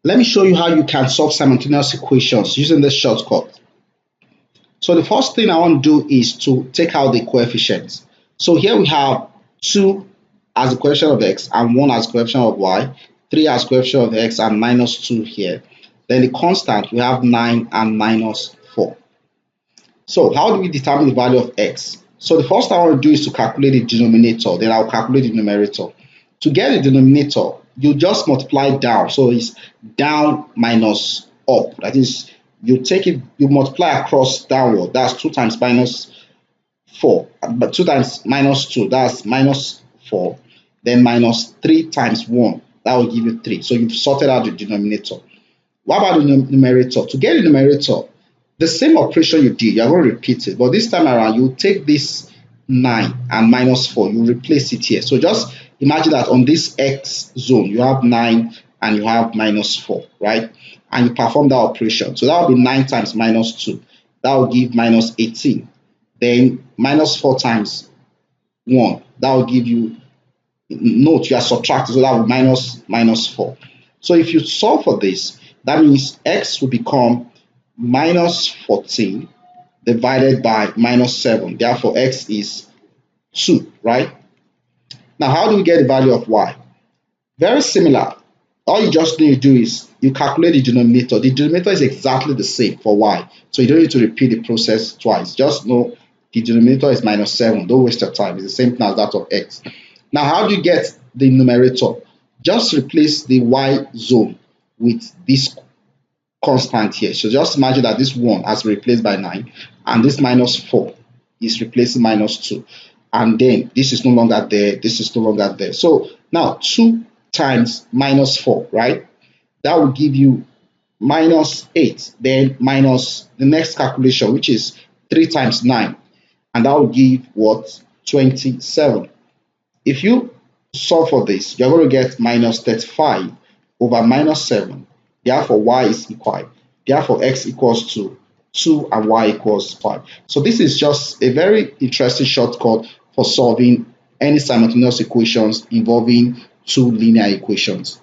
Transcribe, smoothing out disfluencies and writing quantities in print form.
Let me show you how you can solve simultaneous equations using this shortcut. So the first thing I want to do is to take out the coefficients. So here we have 2 as the coefficient of x and 1 as coefficient of y, 3 as coefficient of x and minus 2 here. Then the constant, we have 9 and minus 4. So how do we determine the value of x? So the first thing I want to do is to calculate the denominator, then I'll calculate the numerator. To get the denominator, you just multiply down. So it's down minus up. That is, you take it, you multiply across downward. That's 2 times minus 4. But 2 times minus 2, that's minus 4. Then minus 3 times 1, that will give you 3. So you've sorted out the denominator. What about the numerator? To get the numerator, the same operation you did, you're going to repeat it. But this time around, you take this 9 and minus 4, you replace it here. So just imagine that on this x zone, you have 9 and you have minus 4, right? And you perform that operation. So that will be 9 times minus 2. That will give minus 18. Then minus 4 times 1. That will give you, note you are subtracting, so that will be minus 4. So if you solve for this, that means x will become minus 14 divided by minus 7. Therefore, x is 2, right? Now, how do we get the value of y? Very similar. All you just need to do is you calculate the denominator. The denominator is exactly the same for y. So you don't need to repeat the process twice. Just know the denominator is minus 7. Don't waste your time. It's the same thing as that of x. Now, how do you get the numerator? Just replace the y zone with this constant here. So just imagine that this 1 has been replaced by 9 and this minus 4 is replacing minus 2. And then this is no longer there, this is no longer there. So now 2 times minus 4, right? That will give you minus 8. Then minus the next calculation, which is 3 times 9. And that will give what? 27. If you solve for this, you're going to get minus 35 over minus 7. Therefore, y is equal. Therefore, x equals to 2 and y equals 5. So this is just a very interesting shortcut for solving any simultaneous equations involving two linear equations.